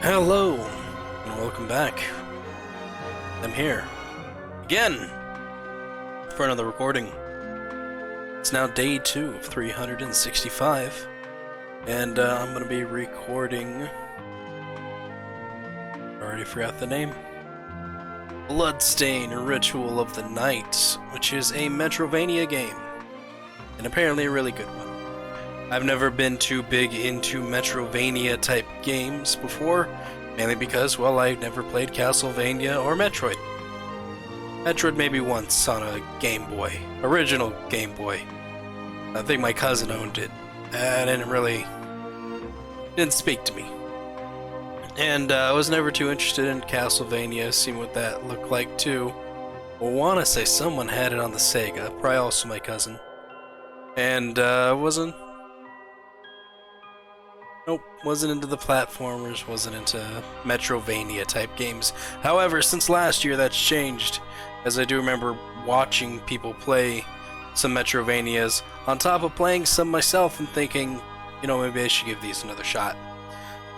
Hello, and welcome back. I'm here, again, for another recording. It's now day 2 of 365, and I'm going to be recording... already forgot the name. Bloodstained Ritual of the Night, which is a Metrovania game, and apparently a really good one. I've never been too big into Metrovania-type games before, mainly because, well, I never played Castlevania or Metroid. Metroid maybe once on a Game Boy. Original Game Boy. I think my cousin owned it. Didn't speak to me. And I was never too interested in Castlevania, seeing what that looked like too. I want to say someone had it on the Sega, probably also my cousin. And wasn't into the platformers, wasn't into Metrovania type games. However, since last year that's changed, as I do remember watching people play some Metrovanias, on top of playing some myself and thinking, you know, maybe I should give these another shot.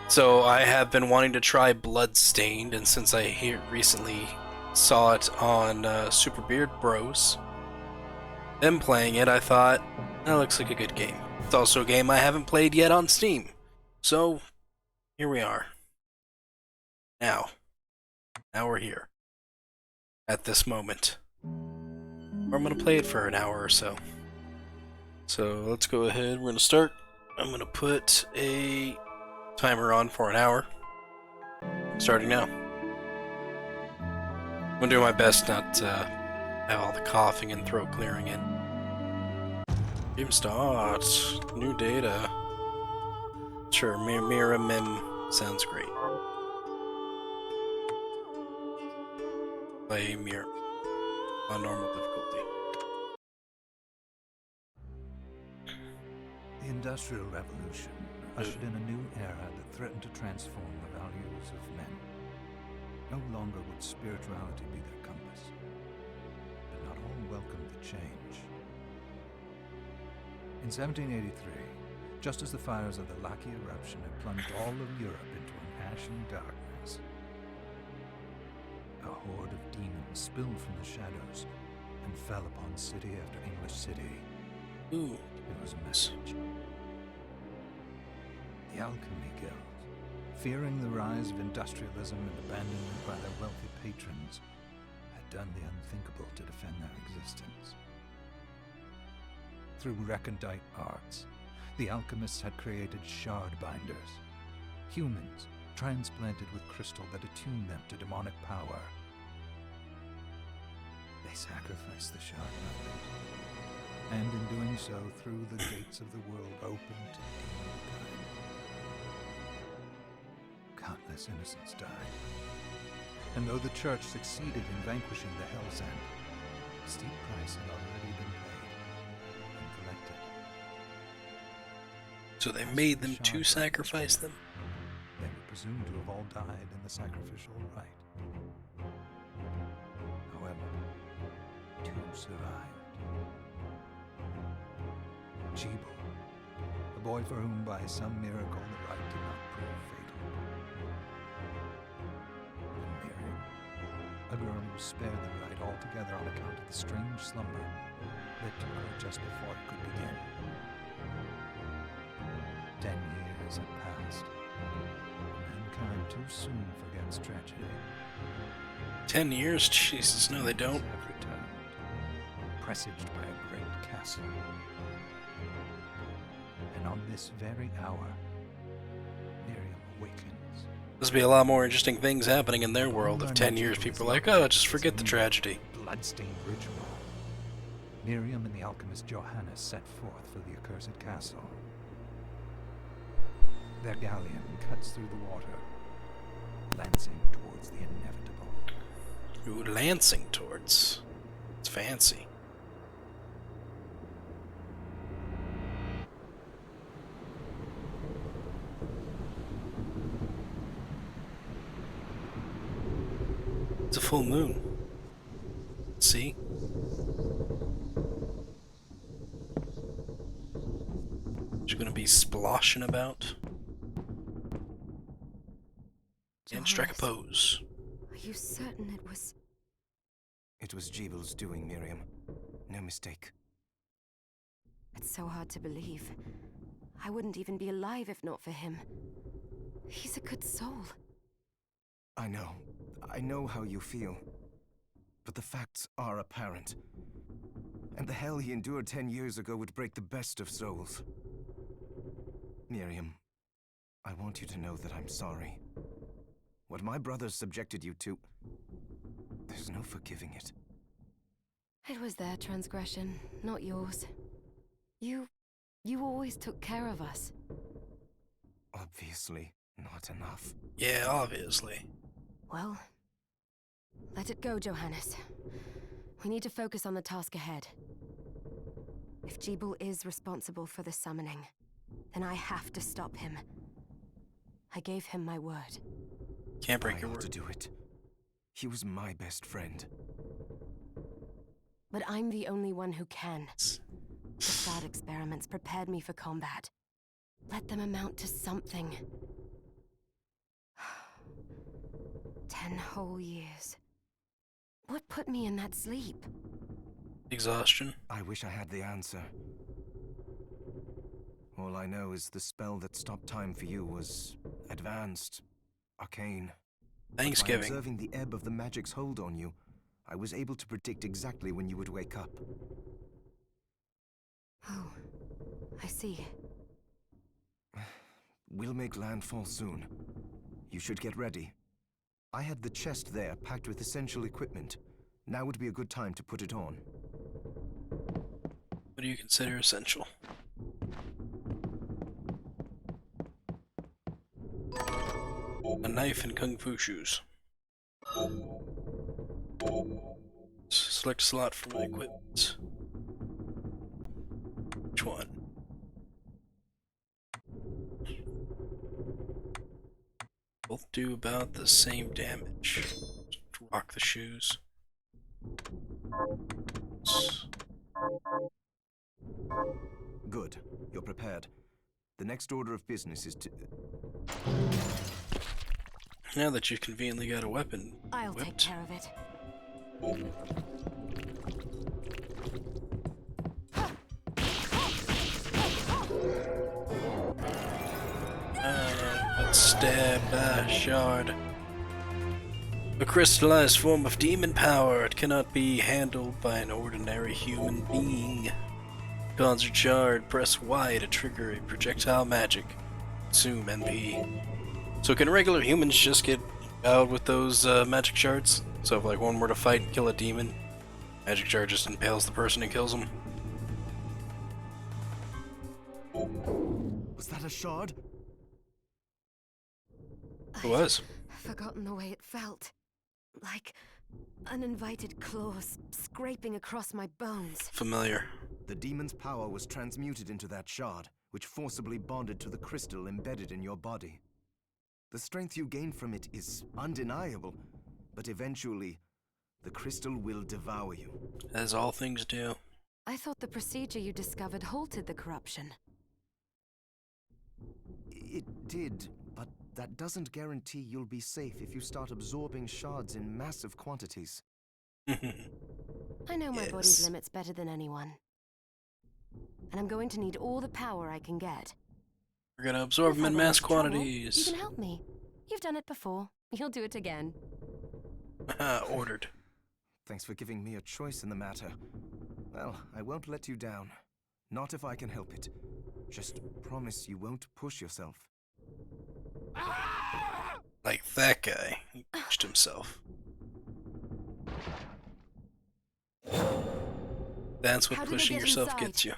So I have been wanting to try Bloodstained, and since I recently saw it on Super Beard Bros, them playing it, I thought, that looks like a good game. It's also a game I haven't played yet on Steam. So, here we are. Now we're here. At this moment. Where I'm going to play it for an hour or so. So, let's go ahead. We're going to start. I'm going to put a timer on for an hour. Starting now. I'm going to do my best not to have all the coughing and throat clearing in. Game start. New data. Sure, Mira Mim sounds great. Play Mira on normal difficulty. The Industrial Revolution ushered in a new era that threatened to transform the values of men. No longer would spirituality be their compass, but not all welcomed the change. In 1783, just as the fires of the Laki eruption had plunged all of Europe into an ashen darkness, a horde of demons spilled from the shadows and fell upon city after English city. Ooh. It was a message. The Alchemy Guild, fearing the rise of industrialism and abandonment by their wealthy patrons, had done the unthinkable to defend their existence. Through recondite arts, the alchemists had created shard binders, humans transplanted with crystal that attuned them to demonic power. They sacrificed the shard binders, and in doing so threw the gates of the world open to demonkind. Countless innocents died, and though the church succeeded in vanquishing the Hell's End, a steep price had already been paid and collected. So they made them to sacrifice them? They were presumed to have all died in the sacrificial rite. However, 2 survived. Chibo, a boy for whom by some miracle the rite did not prove fatal. And Miriam, a girl who was spared the rite altogether on account of the strange slumber that took her just before it could begin. 10 years had passed. Mankind too soon forgets tragedy. 10 years? Jesus, no they don't. Have returned, presaged by a great castle. And on this very hour, Miriam awakens. There's be a lot more interesting things happening in their world if 10 years people are like, oh, just forget the tragedy. Bloodstained ritual. Miriam and the alchemist Johannes set forth for the accursed castle. Their galleon cuts through the water, lancing towards the inevitable. Ooh, lancing towards. It's fancy. It's a full moon. See? Just gonna be sploshing about. And strike a pose. Are you certain it was... It was Jeebel's doing, Miriam. No mistake. It's so hard to believe. I wouldn't even be alive if not for him. He's a good soul. I know. I know how you feel. But the facts are apparent. And the hell he endured 10 years ago would break the best of souls. Miriam, I want you to know that I'm sorry. What my brothers subjected you to, there's no forgiving it. It was their transgression, not yours. You always took care of us. Obviously, not enough. Yeah, obviously. Well, let it go, Johannes. We need to focus on the task ahead. If Jeebel is responsible for the summoning, then I have to stop him. I gave him my word. Can't break I your ought word. to do it. He was my best friend. But I'm the only one who can. The sad experiments prepared me for combat. Let them amount to something. 10 whole years. What put me in that sleep? Exhaustion. I wish I had the answer. All I know is the spell that stopped time for you was advanced, arcane. By Thanksgiving. observing the ebb of the magic's hold on you, I was able to predict exactly when you would wake up. Oh, I see. We'll make landfall soon. You should get ready. I had the chest there packed with essential equipment. Now would be a good time to put it on. What do you consider essential? A knife and kung fu shoes. Select slot for my equipment. Which one? Both do about the same damage. Just rock the shoes. Good. You're prepared. The next order of business is to... Now that you've conveniently got a weapon I'll take whipped, care of it. let's stab a shard. A crystallized form of demon power. It cannot be handled by an ordinary human being. Concert shard. Press Y to trigger a projectile magic. Consume NP. So can regular humans just get out with those magic shards? So if like one were to fight and kill a demon, magic shard just impales the person and kills them? Was that a shard? It was. Forgotten the way it felt. Like uninvited claws scraping across my bones. Familiar. The demon's power was transmuted into that shard, which forcibly bonded to the crystal embedded in your body. The strength you gain from it is undeniable, but eventually, the crystal will devour you. As all things do. I thought the procedure you discovered halted the corruption. It did, but that doesn't guarantee you'll be safe if you start absorbing shards in massive quantities. I know my body's Yes. limits better than anyone. And I'm going to need all the power I can get. We're gonna absorb them in mass Trouble, quantities. You can help me. You've done it before. You'll do it again. Ordered. Thanks for giving me a choice in the matter. Well, I won't let you down. Not if I can help it. Just promise you won't push yourself. Like that guy. He pushed himself. That's what How did they pushing get yourself inside? gets you.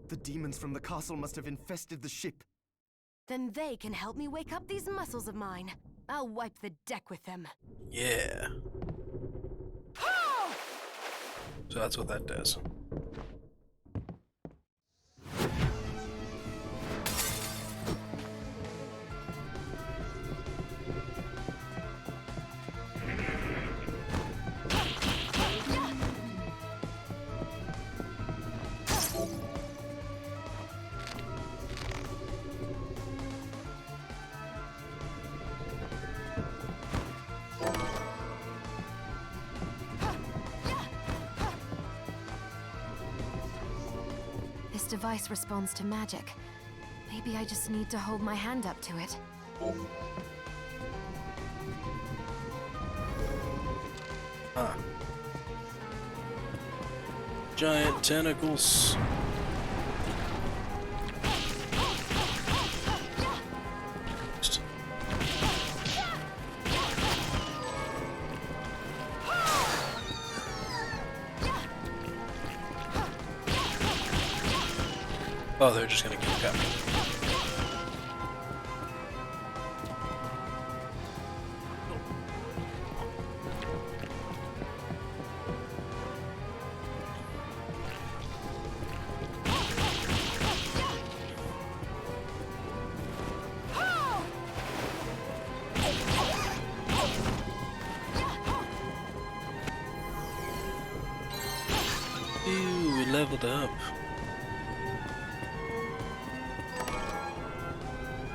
The demons from the castle must have infested the ship. Then they can help me wake up these muscles of mine. I'll wipe the deck with them. Yeah. So that's what that does. device responds to magic. Maybe I just need to hold my hand up to it. Ah. Giant tentacles. Oh, they're just gonna keep coming. Ooh, we leveled up.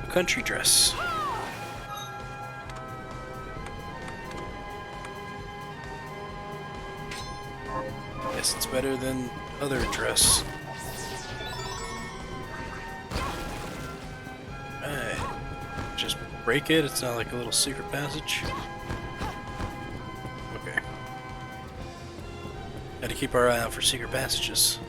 Country dress. Guess it's better than other dress. Right. Just break it, it's not like a little secret passage. Okay. Gotta keep our eye out for secret passages.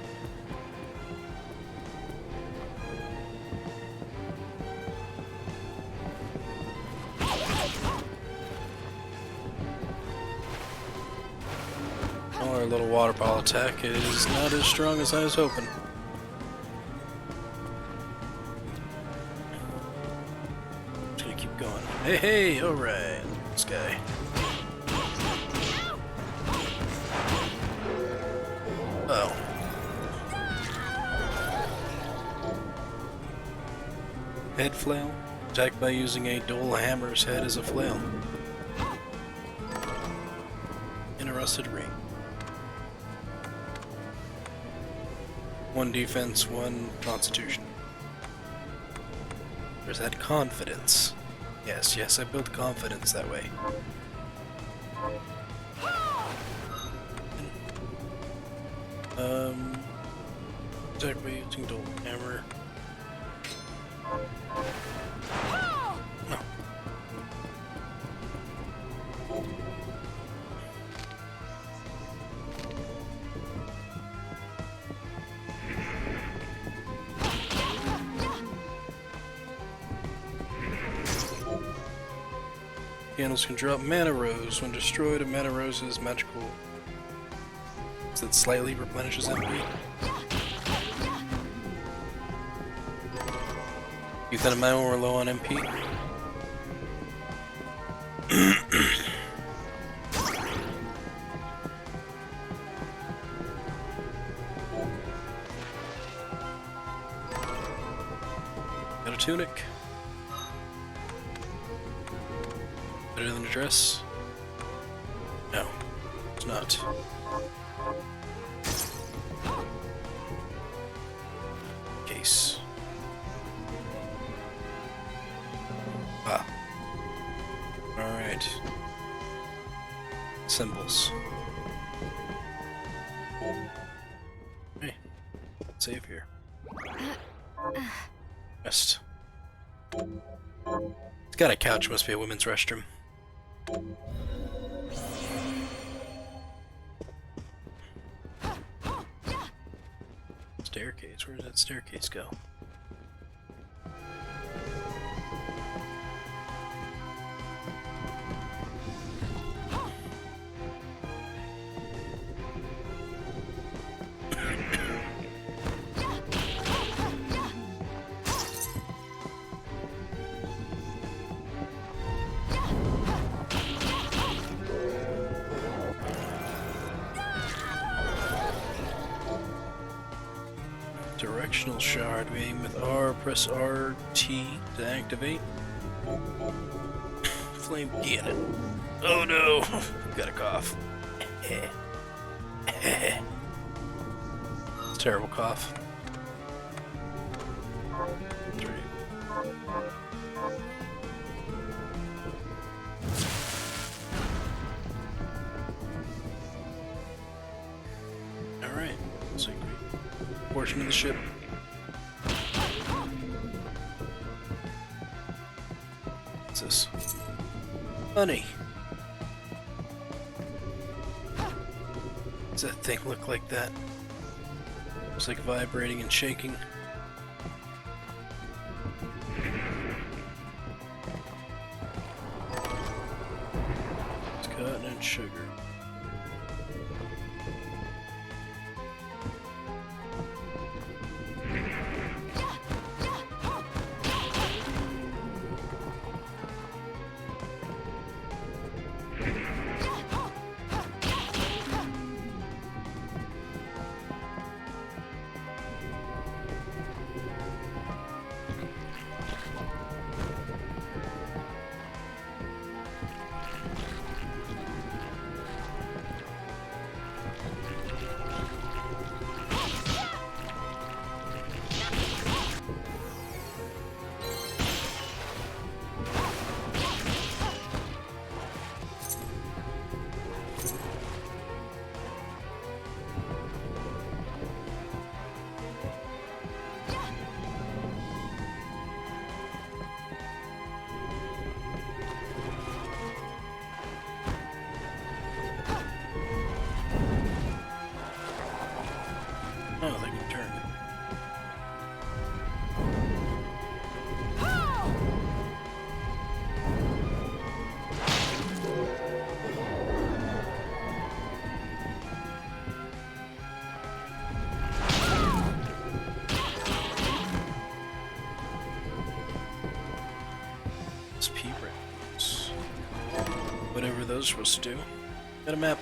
Our little water ball attack is not as strong as I was hoping. Just gonna keep going. Hey, hey, alright. This guy. Oh. Head flail. Attack by using a dual hammer's head as a flail. In a rusted ring. 1 defense, 1 constitution. There's that confidence. Yes, yes, I built confidence that way. Attack by using dual hammer. No. Candles can drop mana rose. When destroyed, a mana rose's magical. So it slightly replenishes MP. You thought it might when we're low on MP? Got a tunic. Better than a dress? No, it's not. Case. Ah. Alright. Symbols. Hey. Save here. Rest. It's got a couch, must be a women's restroom. Staircase, where did that staircase go? Directional shard. We aim with R, press RT to activate. Flame get it. Oh no! Got a cough. It's a terrible cough. Alright. So portion of the ship. What's this? Honey. Does that thing look like that? It's like vibrating and shaking. It's cotton and sugar. Oh, they can turn. It's P-Rams. Whatever those are supposed to do. Got a map.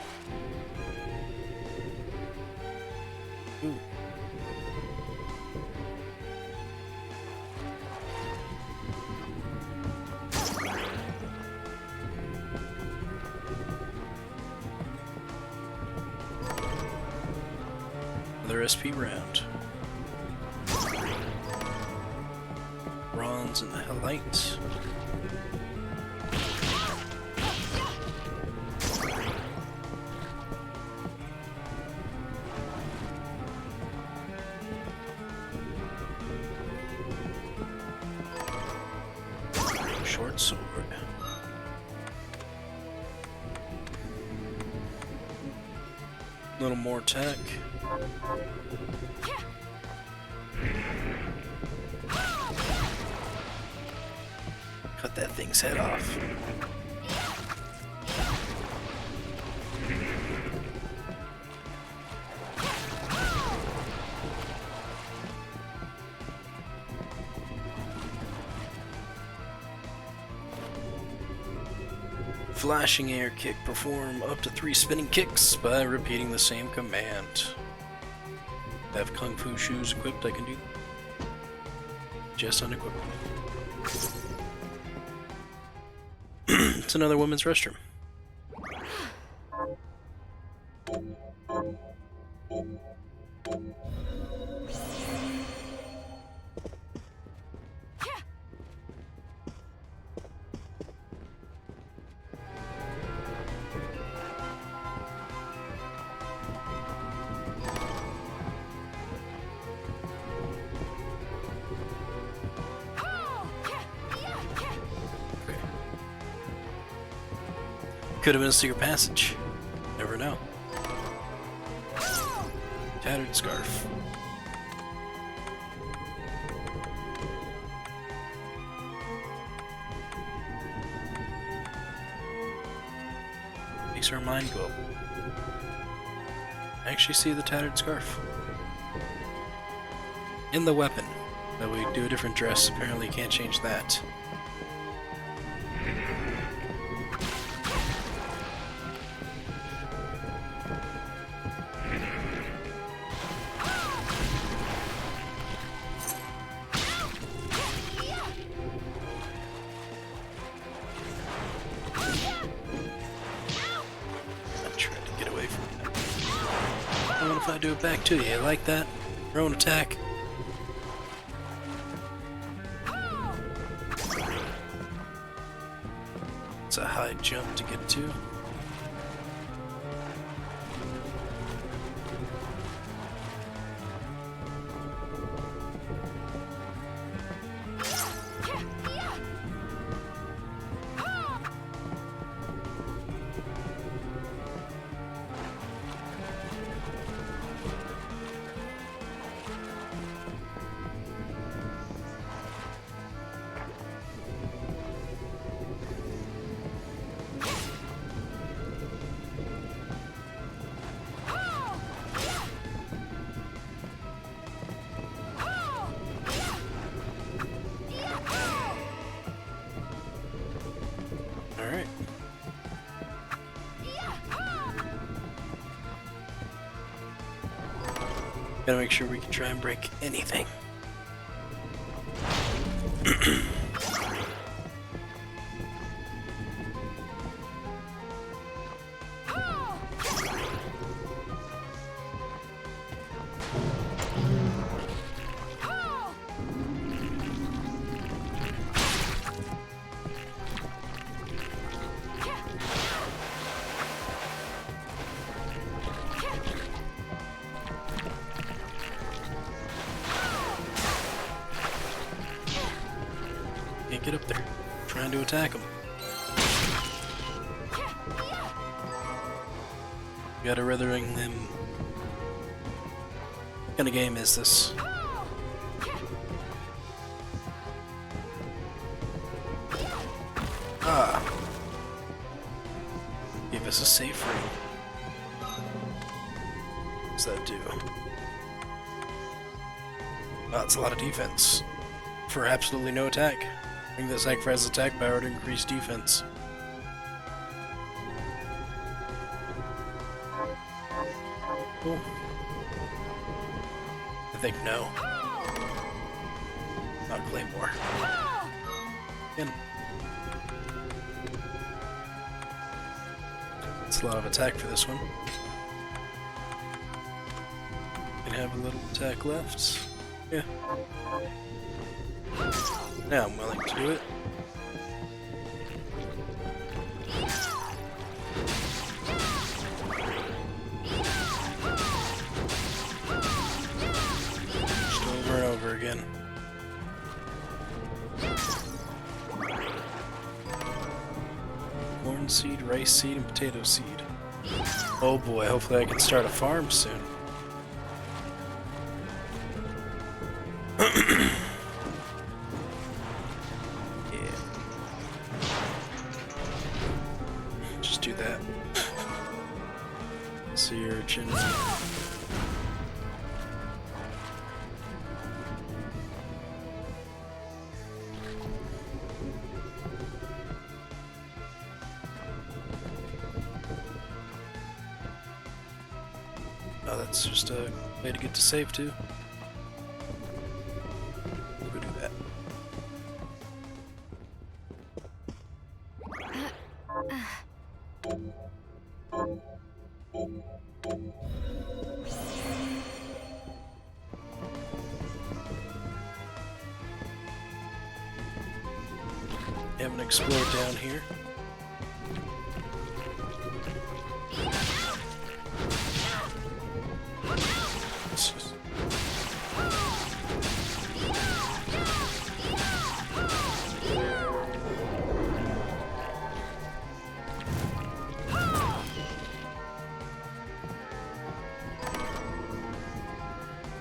Ooh. Another SP round. Bronze and the Hellite. Short sword. A little more attack. Cut that thing's head off. Flashing air kick. Perform up to 3 spinning kicks by repeating the same command. I have kung fu shoes equipped. I can do just unequipped. It's another women's restroom. Could have been a secret passage. Never know. Tattered scarf. Makes our mind go up. I actually see the tattered scarf. In the weapon. That we do a different dress. Apparently you can't change that. If I do it back to you, like that? Your own attack. It's a high jump to get to. Gotta make sure we can try and break anything. Can't get up there. Trying to attack him. Gotta withering him. What kind of game is this? Ah. Give us a safe ring. What does that do? Oh, it's a lot of defense. For absolutely no attack. Bring this Ike has attack power to increase defense. Cool. I think no. Not Claymore. Again. It's a lot of attack for this one. Can have a little attack left. Yeah. Now I'm willing to do it. Just over and over again. Corn seed, rice seed, and potato seed. Oh boy, hopefully I can start a farm soon. Just do that. Sea urchin. Oh, that's just a way to get to save too. We'll go do that. Haven't explored down here.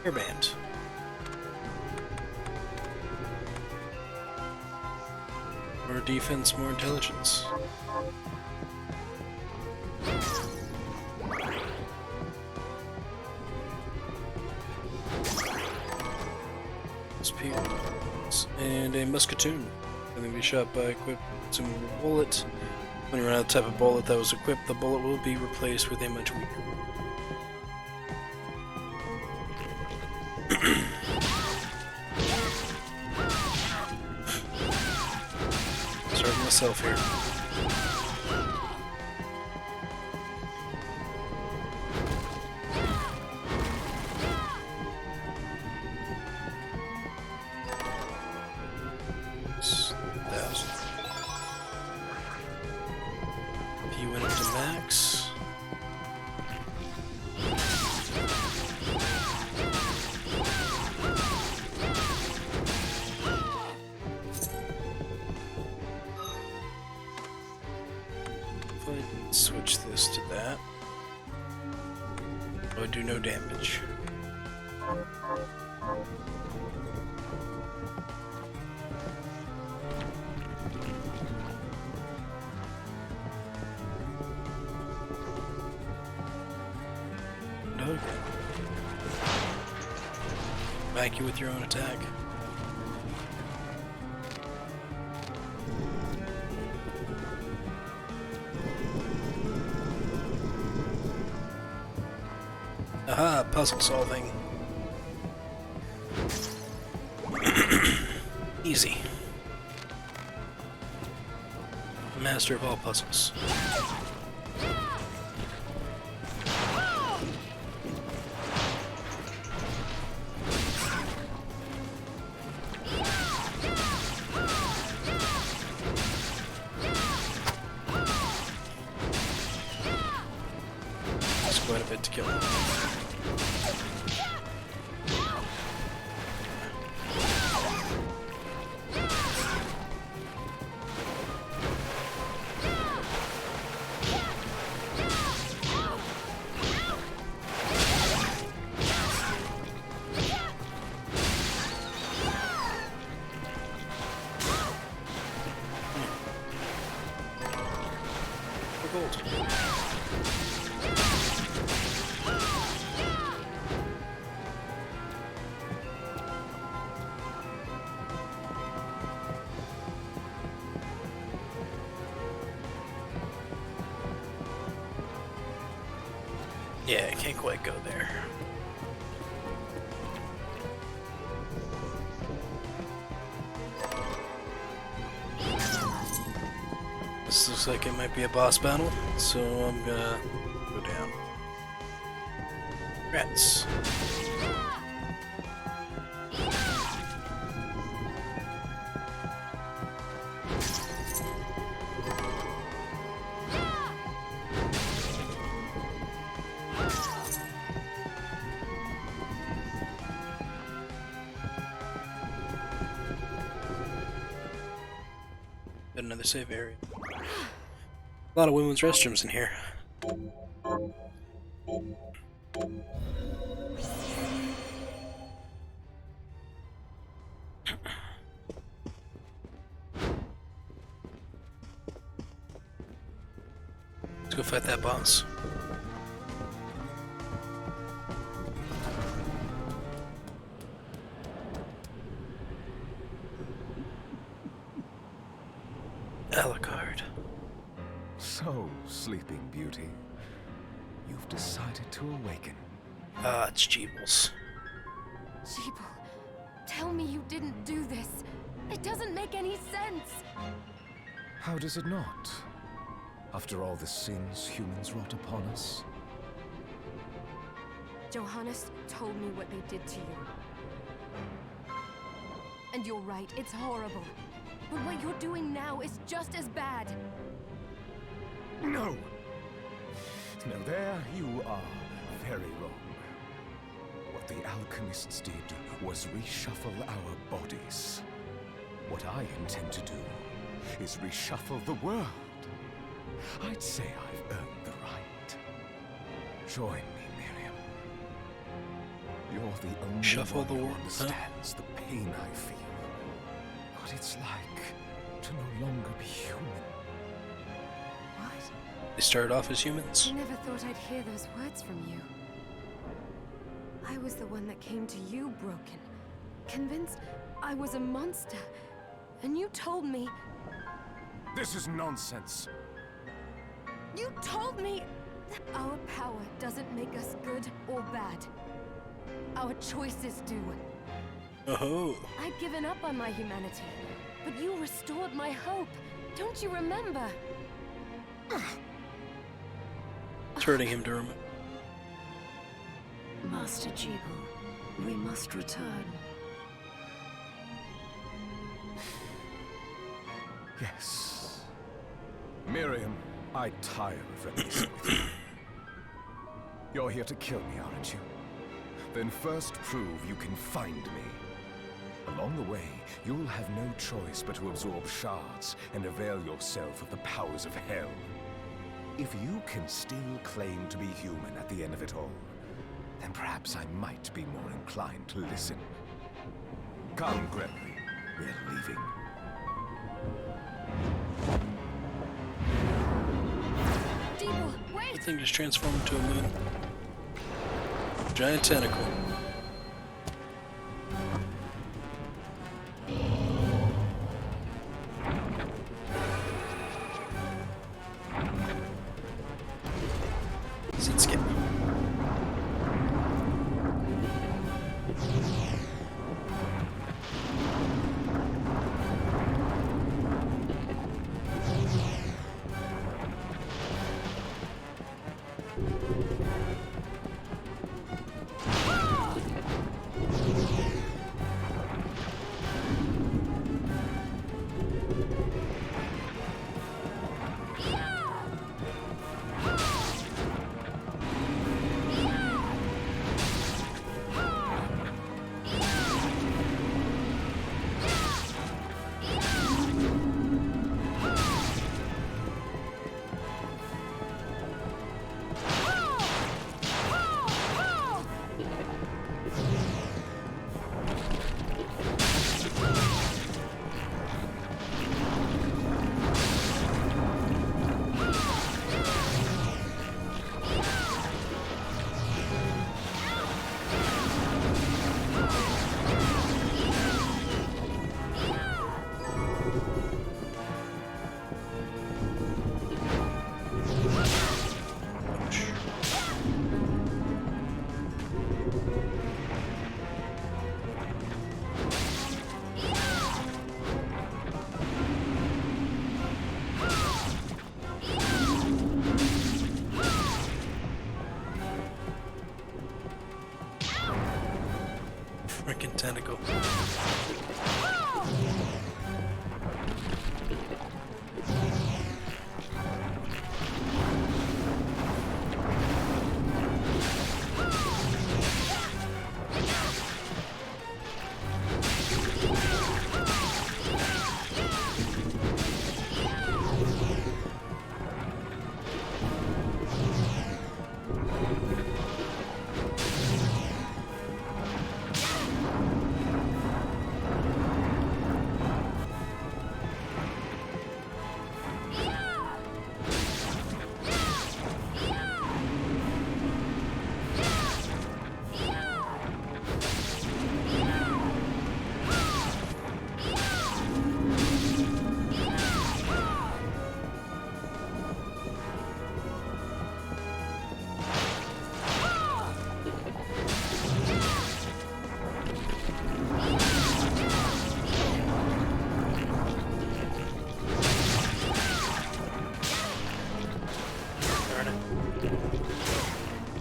Hairband. More defense, more intelligence. Spears and a musketoon. And then be shot by equipped consumable bullet. When you run out of the type of bullet that was equipped, the bullet will be replaced with a much weaker one. Starting myself here. It's 1,000. If you went up to max. Switch this to that. I would do no damage. Okay. Back you with your own attack. Aha, puzzle solving. Easy. Master of all puzzles. That's quite a bit to kill. Gold. Yeah, I can't quite go there. This looks like it might be a boss battle, so I'm gonna go down. Rats. Got another save area. A lot of women's restrooms in here. Let's go fight that boss. Alucard. So, Sleeping Beauty, you've decided to awaken. Ah, it's Jeebles. Jeeble, tell me you didn't do this. It doesn't make any sense. How does it not? After all the sins humans wrought upon us? Johannes told me what they did to you. And you're right, it's horrible. But what you're doing now is just as bad. No! No, there you are very wrong. What the alchemists did was reshuffle our bodies. What I intend to do is reshuffle the world. I'd say I've earned the right. Join me, Miriam. You're the only Shuffle one the who world, huh? understands the pain I feel. What it's like to no longer be human. What? They started off as humans. I never thought I'd hear those words from you. I was the one that came to you broken, convinced I was a monster. And you told me... This is nonsense. You told me that our power doesn't make us good or bad. Our choices do. Oh. I'd given up on my humanity, but you restored my hope. Don't you remember? It's hurting him to remember. Master Jeeble, we must return. Yes. Miriam, I tire of reminiscing with you. You're here to kill me, aren't you? Then first prove you can find me. Along the way, you'll have no choice but to absorb shards and avail yourself of the powers of hell. If you can still claim to be human at the end of it all, then perhaps I might be more inclined to listen. Come, Gregory. We're leaving. Jeeble, The wait! thing just transformed into a moon. Giant tentacle. Sit skip. tentacle.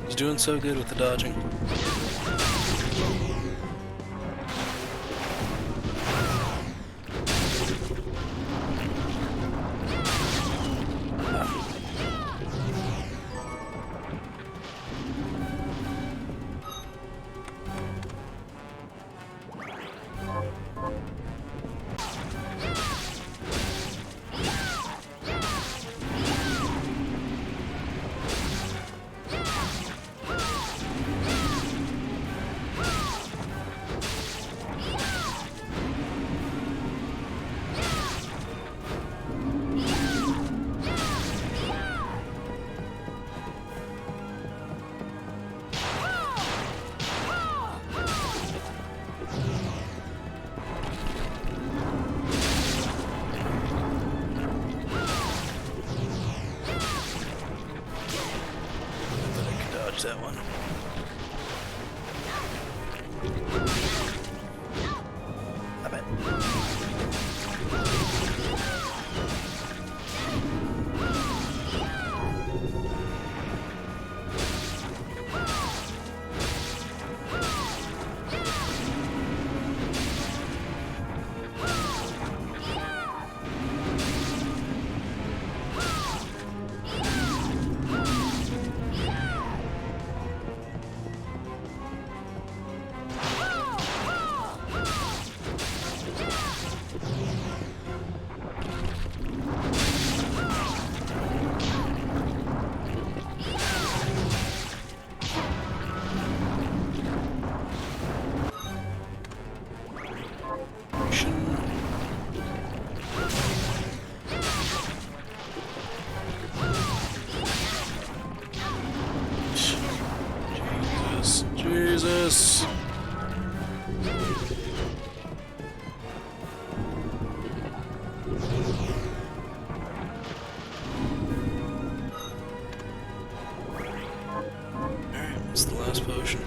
He's doing so good with the dodging. That one. I bet. Jesus. Alright, that's the last potion.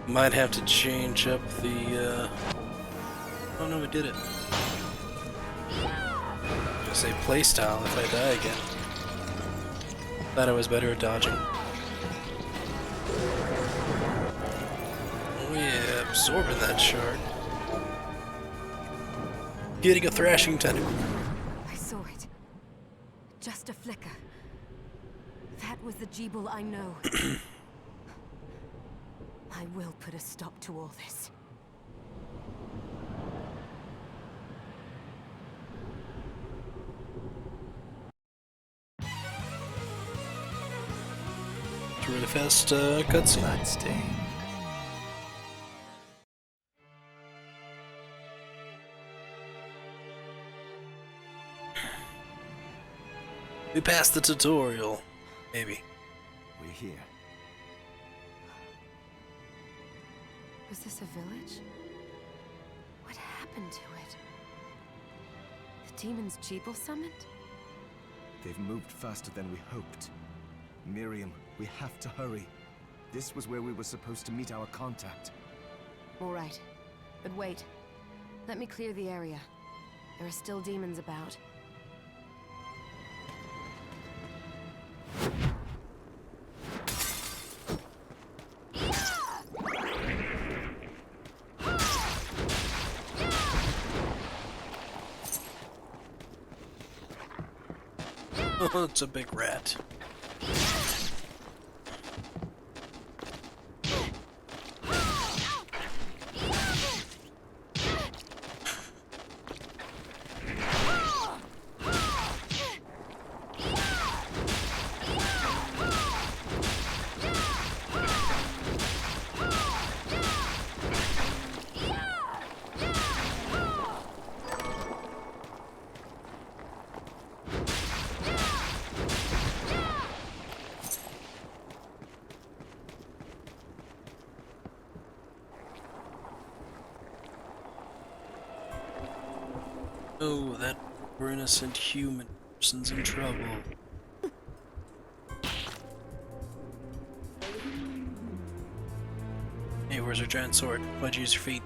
Might have to change up the, oh no, we did it. I was gonna say playstyle if I die again. Thought I was better at dodging. Oh yeah, absorbing that shard. Getting a thrashing tentacle. I saw it. Just a flicker. That was the Jeeble I know. I will put a stop to all this. It's a really fast cutscene. Bloodstained. We passed the tutorial. Maybe. We're here. Was this a village? What happened to it? The demons Jeeble summoned? They've moved faster than we hoped. Miriam, we have to hurry. This was where we were supposed to meet our contact. All right. But wait. Let me clear the area. There are still demons about. Oh, it's a big rat. Oh, that poor innocent human person's in trouble. Hey, where's your giant sword? Why'd you use your feet?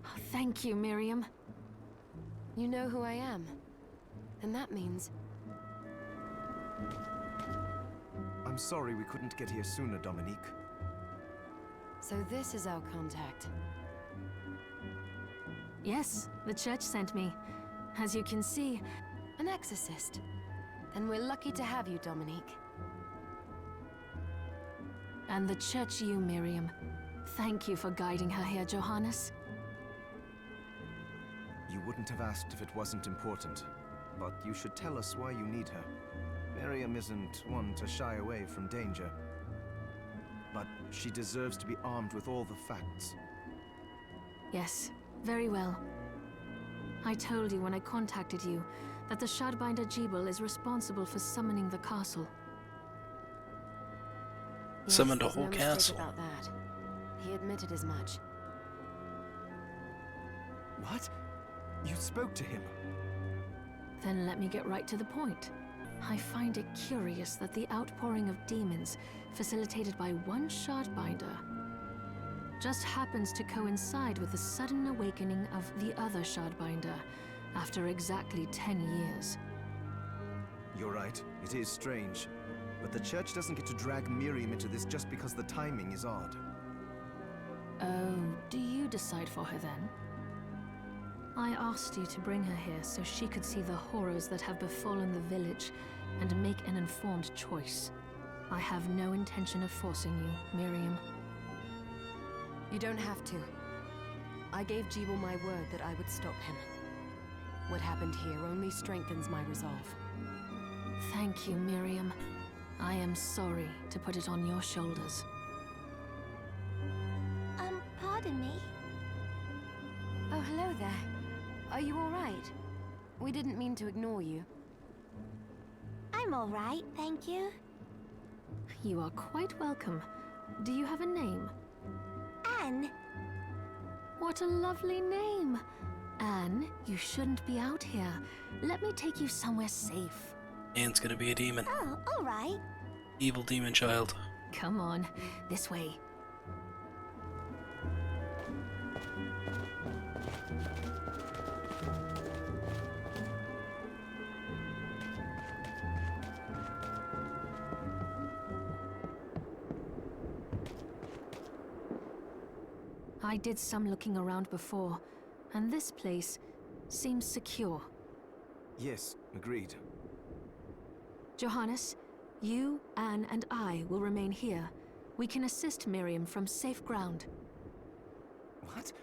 Oh, thank you, Miriam. You know who I am. And that means... I'm sorry we couldn't get here sooner, Dominique. So this is our contact. Yes, the church sent me. As you can see, An exorcist. Then we're lucky to have you, Dominique. and the church you, Miriam. Thank you for guiding her here, Johannes. You wouldn't have asked if it wasn't important, but you should tell us why you need her. Miriam isn't one to shy away from danger, but she deserves to be armed with all the facts. Yes, very well. I told you when I contacted you that the Shardbinder Jebel is responsible for summoning the castle. Yes, Summoned a there's whole no mistake castle. about that. He admitted as much. What? You spoke to him? Then let me get right to the point. I find it curious that the outpouring of demons, facilitated by one Shardbinder, just happens to coincide with the sudden awakening of the other Shardbinder after exactly 10 years. You're right, it is strange. But the church doesn't get to drag Miriam into this just because the timing is odd. Oh, do you decide for her then? I asked you to bring her here so she could see the horrors that have befallen the village and make an informed choice. I have no intention of forcing you, Miriam. You don't have to. I gave Jebel my word that I would stop him. What happened here only strengthens my resolve. Thank you, Miriam. I am sorry to put it on your shoulders. Pardon me? Oh, hello there. Are you all right? We didn't mean to ignore you. I'm all right, thank you. You are quite welcome. Do you have a name? Anne. What a lovely name! Anne, you shouldn't be out here. Let me take you somewhere safe. Anne's gonna be a demon. Oh, all right. Evil demon child. Come on, this way. I did some looking around before, and this place seems secure. Yes, agreed. Johannes, you, Anne, and I will remain here. We can assist Miriam from safe ground. What?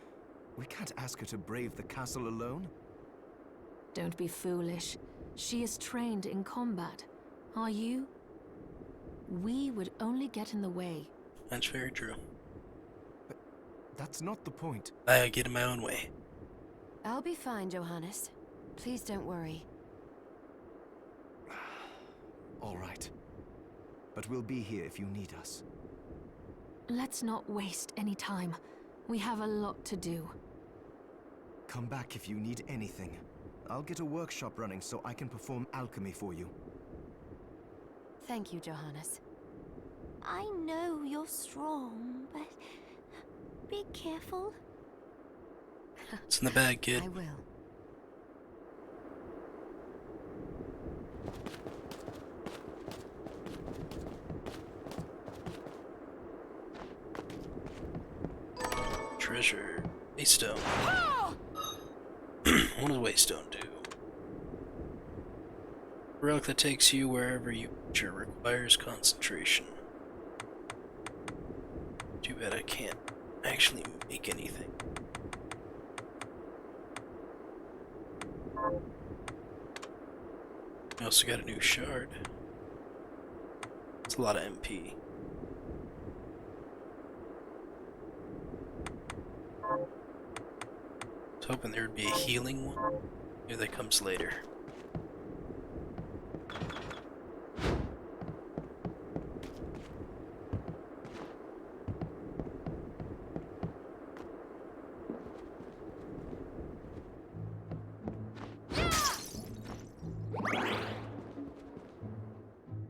We can't ask her to brave the castle alone? Don't be foolish. She is trained in combat. Are you? We would only get in the way. That's very true. That's not the point. I get in my own way. I'll be fine, Johannes. Please don't worry. All right. But we'll be here if you need us. Let's not waste any time. We have a lot to do. Come back if you need anything. I'll get a workshop running so I can perform alchemy for you. Thank you, Johannes. I know you're strong, but be careful. It's in the bag, kid. I will. Treasure. Waystone. What does Waystone do? A relic that takes you wherever you venture requires concentration. Too bad I can't actually make anything. I also got a new shard. It's a lot of MP. I was hoping there would be a healing one. Here that comes later.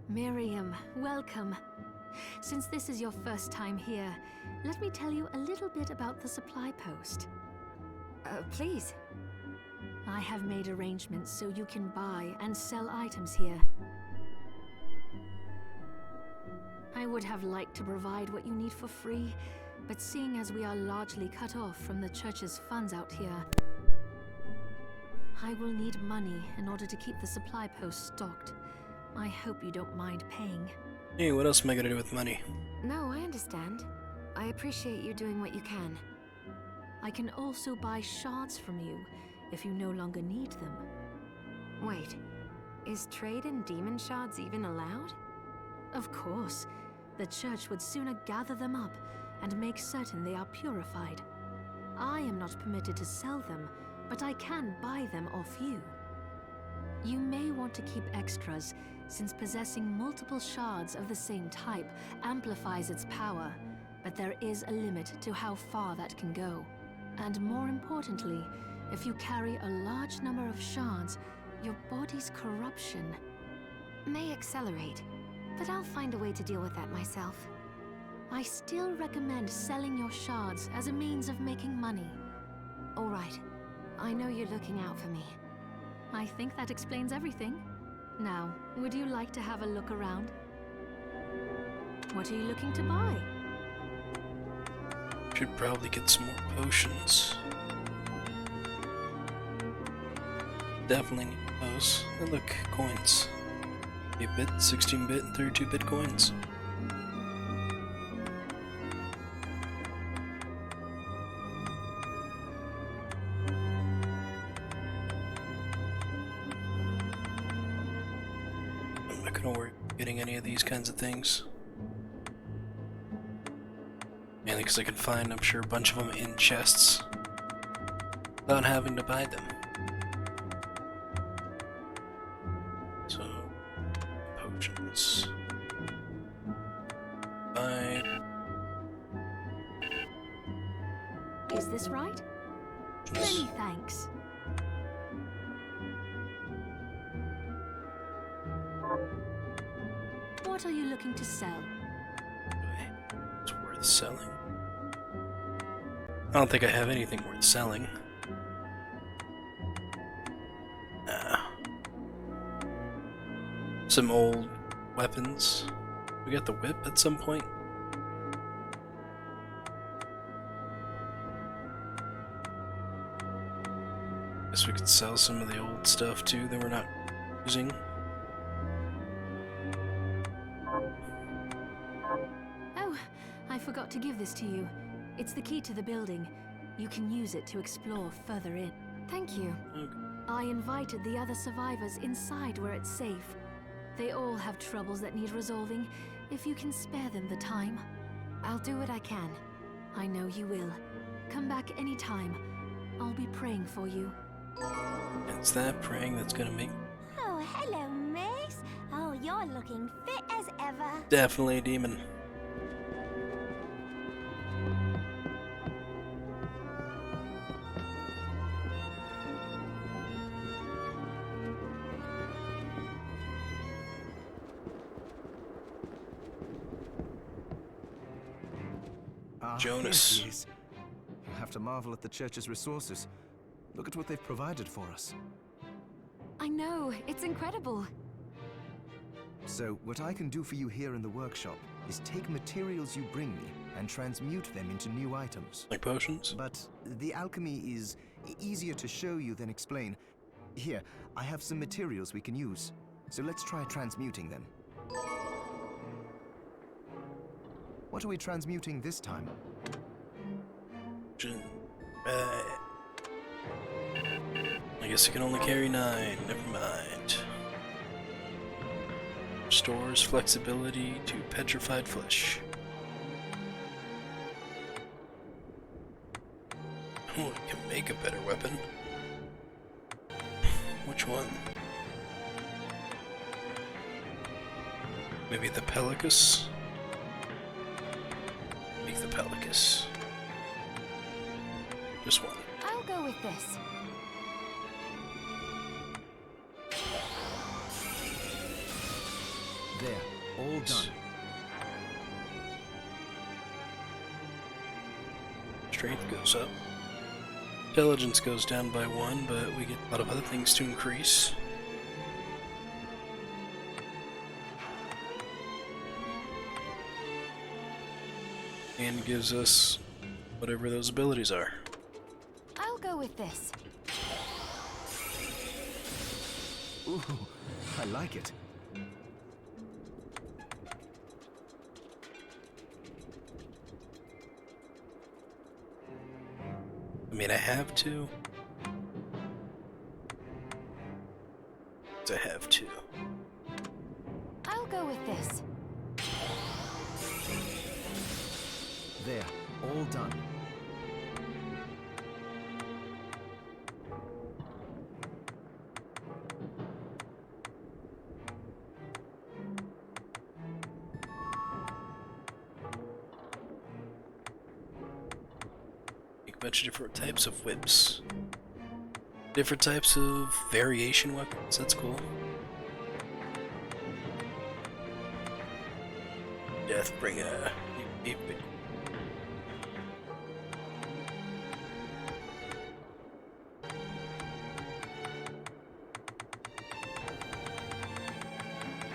Miriam, welcome. Since this is your first time here, let me tell you a little bit about the supply post. Please. I have made arrangements so you can buy and sell items here. I would have liked to provide what you need for free, but seeing as we are largely cut off from the church's funds out here, I will need money in order to keep the supply post stocked. I hope you don't mind paying. Hey, what else am I gonna do with money? No, I understand. I appreciate you doing what you can. I can also buy shards from you if you no longer need them. Wait, is trade in demon shards even allowed? Of course. The church would sooner gather them up and make certain they are purified. I am not permitted to sell them, but I can buy them off you. You may want to keep extras, since possessing multiple shards of the same type amplifies its power, but there is a limit to how far that can go. And more importantly, if you carry a large number of shards, your body's corruption May accelerate, but I'll find a way to deal with that myself. I still recommend selling your shards as a means of making money. All right. I know you're looking out for me. I think that explains everything. Now, would you like to have a look around? What are you looking to buy? Should probably get some more potions. Definitely need those. And look, coins. 8-bit, 16-bit, and 32-bit coins. I'm not gonna worry about getting any of these kinds of things. Mainly because I can find, I'm sure, a bunch of them in chests without having to buy them. So, potions. Buy. Is this right? Many thanks. What are you looking to sell? It's worth selling. I don't think I have anything worth selling. Nah. Some old weapons. We got the whip at some point. Guess we could sell some of the old stuff too that we're not using. Oh, I forgot to give this to you. It's the key to the building. You can use it to explore further in. Thank you. Okay. I invited the other survivors inside where it's safe. They all have troubles that need resolving, if you can spare them the time. I'll do what I can. I know you will. Come back anytime. I'll be praying for you. It's that praying that's gonna make Oh, hello, miss. Oh, you're looking fit as ever. definitely a demon. Jonas. Here he is. You have to marvel at the church's resources. Look at what they've provided for us. I know, it's incredible. So, what I can do for you here in the workshop is take materials you bring me and transmute them into new items. Like potions? But the alchemy is easier to show you than explain. Here, I have some materials we can use. So let's try transmuting them. What are we transmuting this time? I guess I can only carry 9. Never mind. Restores flexibility to petrified flesh. Oh, I can make a better weapon. Which one? Maybe the Pelicus? Make the Pelicus. Just one. I'll go with this. There, all done. Strength goes up. Intelligence goes down by 1, but we get a lot of other things to increase. And gives us whatever those abilities are. I'll go with this. Ooh, I like it. I mean, I have to. I have to. I'll go with this. There, all done. Make a bunch of different types of whips. Different types of variation weapons, that's cool. Death bring a new big.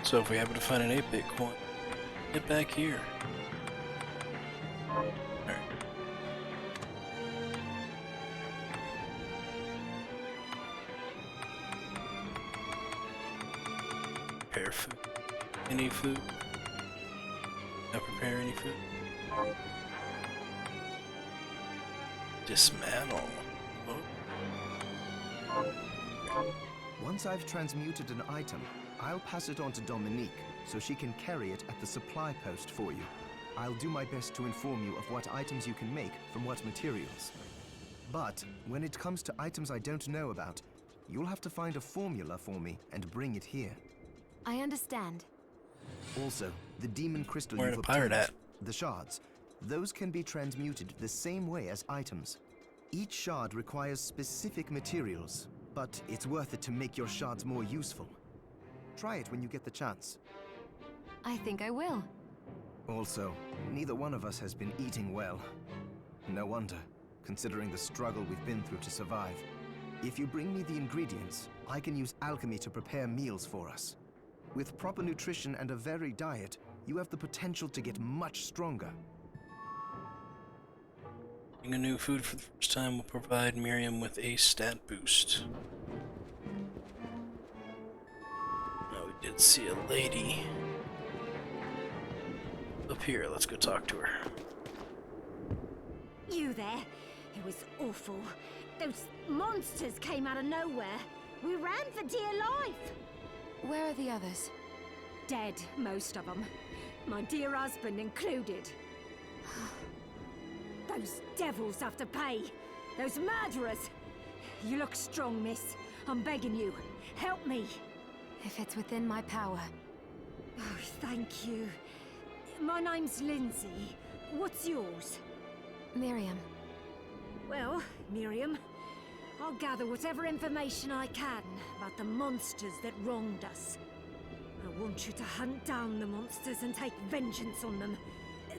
So if we happen to find an 8-bit coin, get back here. Alright. Prepare food. Any food? Not prepare any food. Dismantle. Oh. Once I've transmuted an item, I'll pass it on to Dominique so she can carry it at the supply post for you. I'll do my best to inform you of what items you can make from what materials. But when it comes to items I don't know about, you'll have to find a formula for me and bring it here. I understand. Also, the demon crystal Where you've the pirate obtained, at? the shards, those can be transmuted the same way as items. Each shard requires specific materials, but it's worth it to make your shards more useful. Try it when you get the chance. I think I will. Also, neither one of us has been eating well. No wonder, considering the struggle we've been through to survive. If you bring me the ingredients, I can use alchemy to prepare meals for us. With proper nutrition and a varied diet, you have the potential to get much stronger. Eating a new food for the first time will provide Miriam with a stat boost. Now we did see a lady up here. Let's go talk to her. You there? It was awful. Those monsters came out of nowhere. We ran for dear life. Where are the others? Dead, most of them. My dear husband included. Those devils have to pay. Those murderers. You look strong, miss. I'm begging you. Help me. If it's within my power. Oh, thank you. My name's Lindsay. What's yours? Miriam. Well, Miriam, I'll gather whatever information I can about the monsters that wronged us. I want you to hunt down the monsters and take vengeance on them.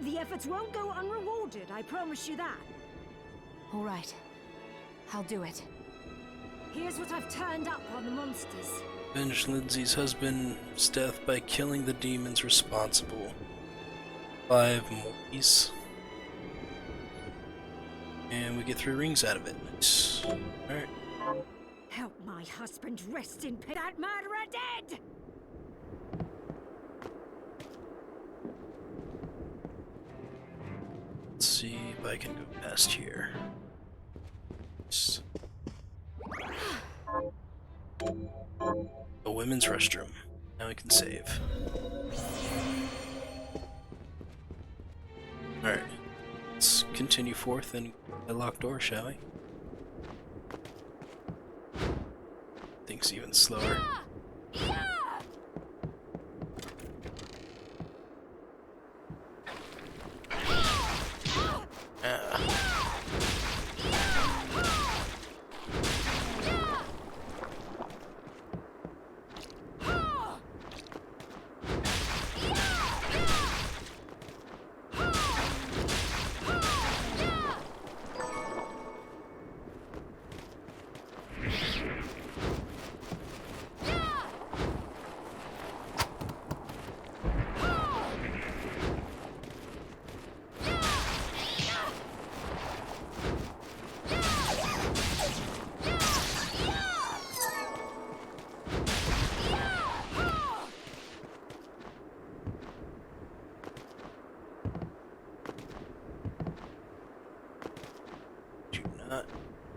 The efforts won't go unrewarded, I promise you that. All right. I'll do it. Here's what I've turned up on the monsters. Avenge Lindsay's husband's death by killing the demons responsible. 5 Morties. And we get 3 rings out of it. Nice. Alright. Help my husband rest in peace. That murderer dead! Let's see if I can go past here. A women's restroom. Now we can save. Alright. Let's continue forth and a locked door, shall we? Things even slower.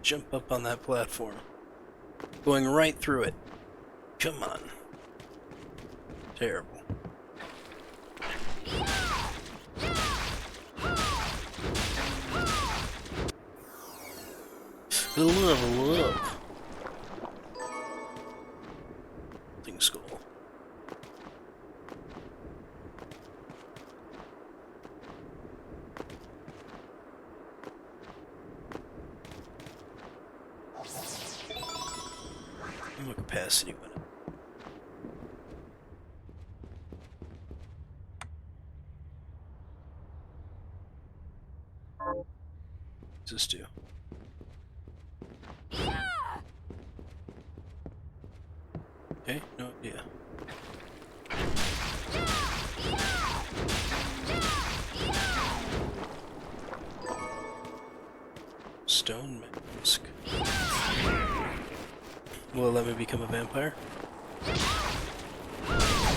Jump up on that platform. Going right through it. Come on. Terrible. Level up. Thing skull. Ammo capacity went up. What's this do? Okay, no idea. Stone mask. Will it let me become a vampire?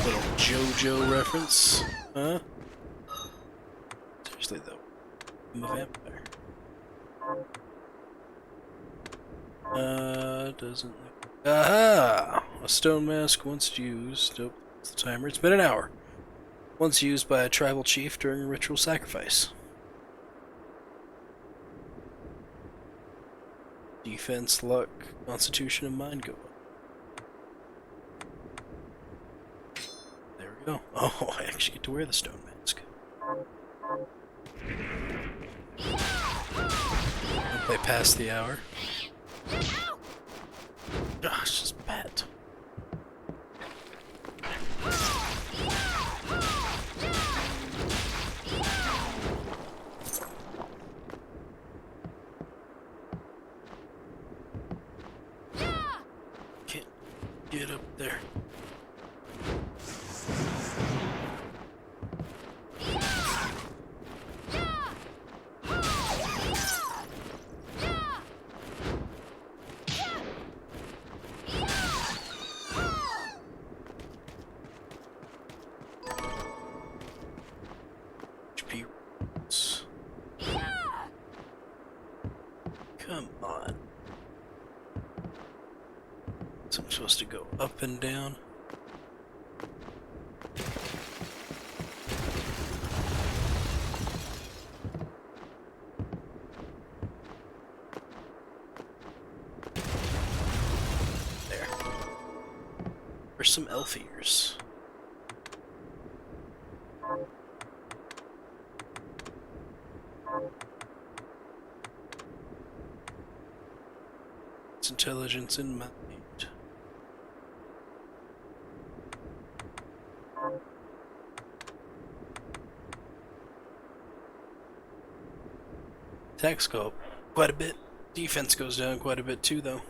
Little JoJo reference. Huh? Seriously though. I'm a vampire. Doesn't look... Aha! A stone mask once used. Oh, it's the timer. It's been an hour. Once used by a tribal chief during a ritual sacrifice. Defense, luck, constitution, and mind go up. There we go. Oh, I actually get to wear the stone mask. I'll play past the hour. Gosh, just bad. Can't get up there. HP rolls. Come on. So I'm supposed to go up and down. There. There's some elf ears. It's intelligence in mind. Attacks go up quite a bit. Defense goes down quite a bit too, though.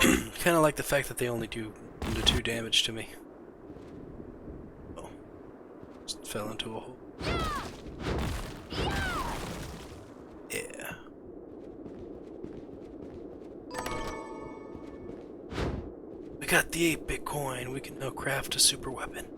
Kind of like the fact that they only do 1 to 2 damage to me. Oh, just fell into a hole. Yeah. We got the 8-bit coin. We can now craft a super weapon.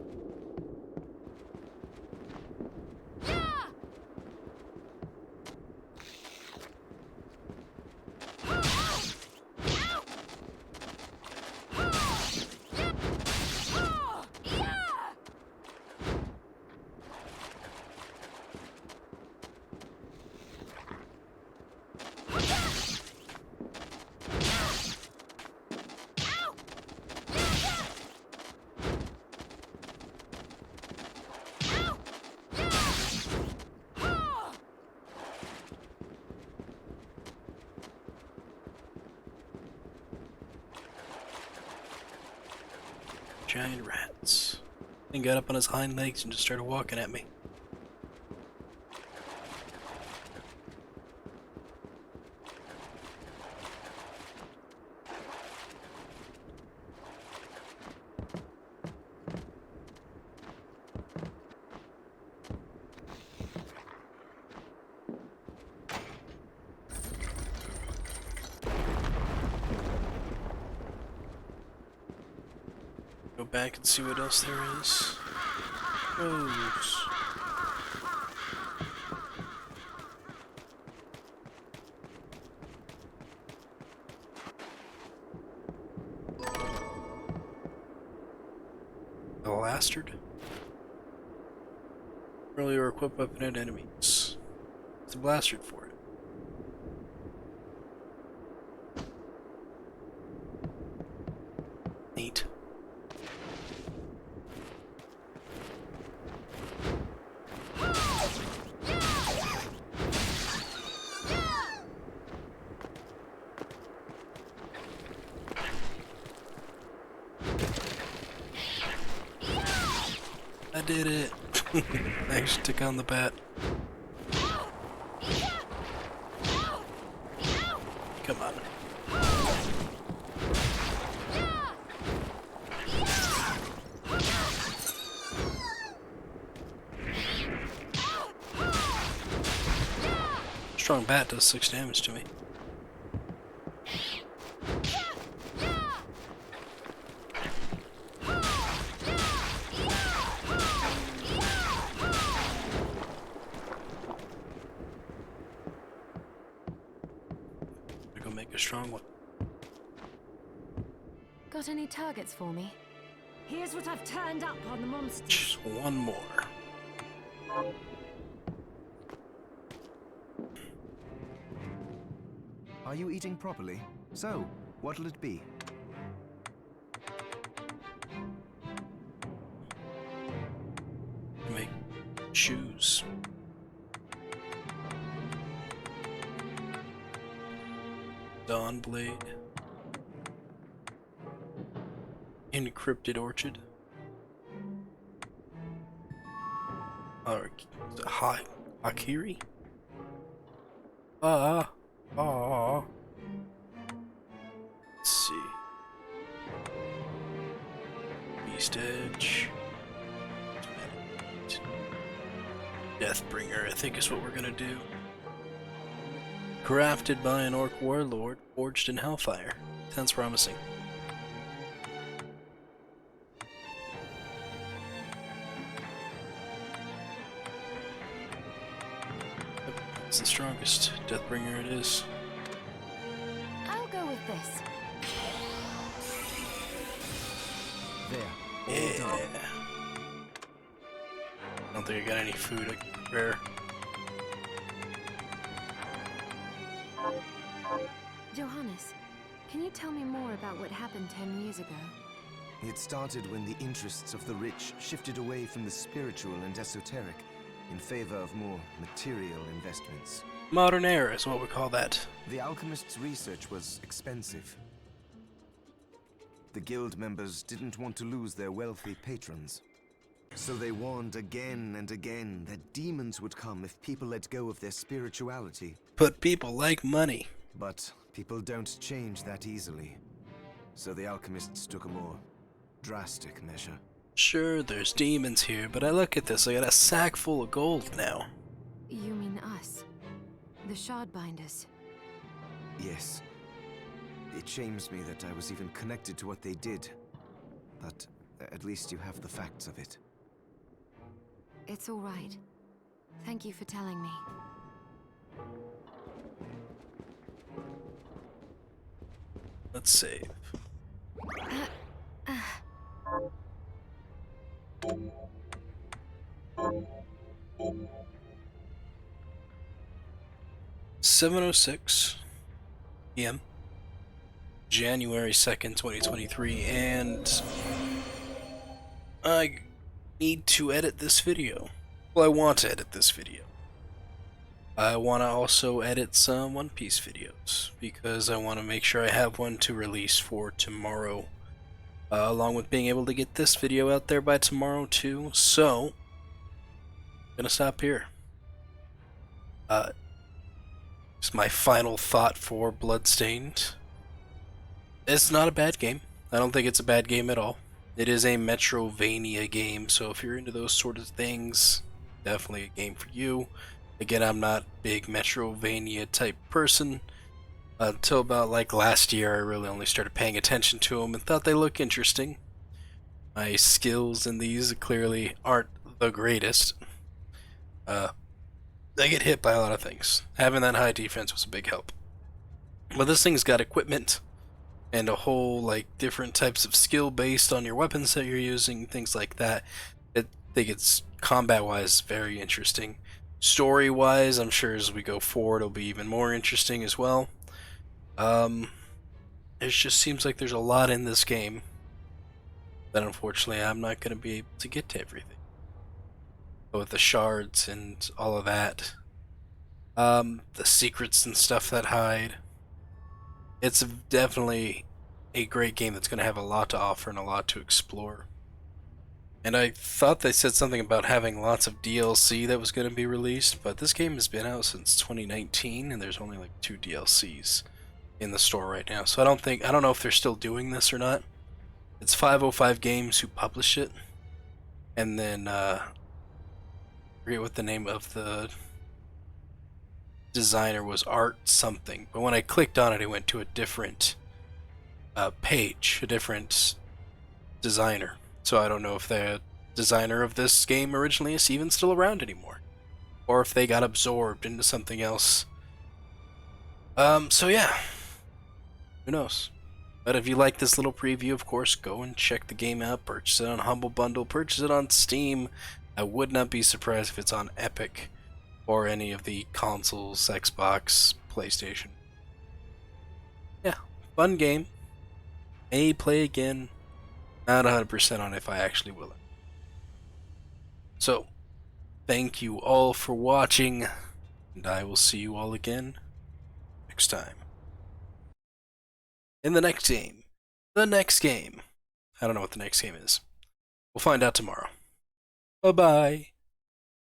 Giant rats. He got up on his hind legs and just started walking at me. Go back and see what else there is. Rose. A lastard. Earlier equip weapon at enemies. It's a blastard for it. Neat. I did it! I actually took on the bat. Come on. Strong bat does 6 damage to me. Go make a strong one. Got any targets for me? Here's what I've turned up on the monsters. Just one more. Are you eating properly? So, what'll it be? Make shoes. Dawn blade. Encrypted orchid. Or Hakiri? Let's see. Beast Edge. Deathbringer, I think is what we're gonna do. Crafted by an orc warlord, forged in hellfire. Sounds promising. It's the strongest. Deathbringer it is. I'll go with this. There. All Yeah. done. I don't think I got any food I can prepare. Johannes, can you tell me more about what happened 10 years ago? It started when the interests of the rich shifted away from the spiritual and esoteric in favor of more material investments. Modern era is what we call that. The alchemist's research was expensive. The guild members didn't want to lose their wealthy patrons. So they warned again and again that demons would come if people let go of their spirituality. But people like money. But people don't change that easily. So the alchemists took a more drastic measure. Sure, there's demons here, but I look at this, I got a sack full of gold now. You mean us? The Shardbinders. Yes. It shames me that I was even connected to what they did. But at least you have the facts of it. It's all right. Thank you for telling me. Let's save. (7:06 p.m. January 2nd, 2023, and I need to edit this video. Well, I want to edit this video. I want to also edit some One Piece videos, because I want to make sure I have one to release for tomorrow, along with being able to get this video out there by tomorrow too. So, I'm gonna stop here. It's my final thought for Bloodstained. It's not a bad game. I don't think it's a bad game at all. It is a Metrovania game, so if you're into those sort of things, definitely a game for you. Again, I'm not a big Metrovania type person. Until about like last year, I really only started paying attention to them and thought they look interesting. My skills in these clearly aren't the greatest. I get hit by a lot of things. Having that high defense was a big help. But this thing's got equipment and a whole like different types of skill based on your weapons that you're using, things like that. I think it's combat-wise very interesting. Story-wise, I'm sure as we go forward it'll be even more interesting as well. It just seems like there's a lot in this game that unfortunately I'm not going to be able to get to everything. But with the shards and all of that, the secrets and stuff that hide, it's definitely a great game that's going to have a lot to offer and a lot to explore. And I thought they said something about having lots of DLC that was going to be released, but this game has been out since 2019 and there's only like 2 DLCs in the store right now. So I don't know if they're still doing this or not. It's 505 Games who publish it. And then I forget what the name of the designer was, Art something. But when I clicked on it, it went to a different page, a different designer. So I don't know if the designer of this game originally is even still around anymore, or if they got absorbed into something else. So yeah, who knows? But if you like this little preview, of course, go and check the game out. Purchase it on Humble Bundle. Purchase it on Steam. I would not be surprised if it's on Epic or any of the consoles, Xbox, PlayStation. Yeah, fun game. May play again. Not 100% on if I actually will it. So, thank you all for watching, and I will see you all again next time. In the next game. The next game. I don't know what the next game is. We'll find out tomorrow. Bye-bye.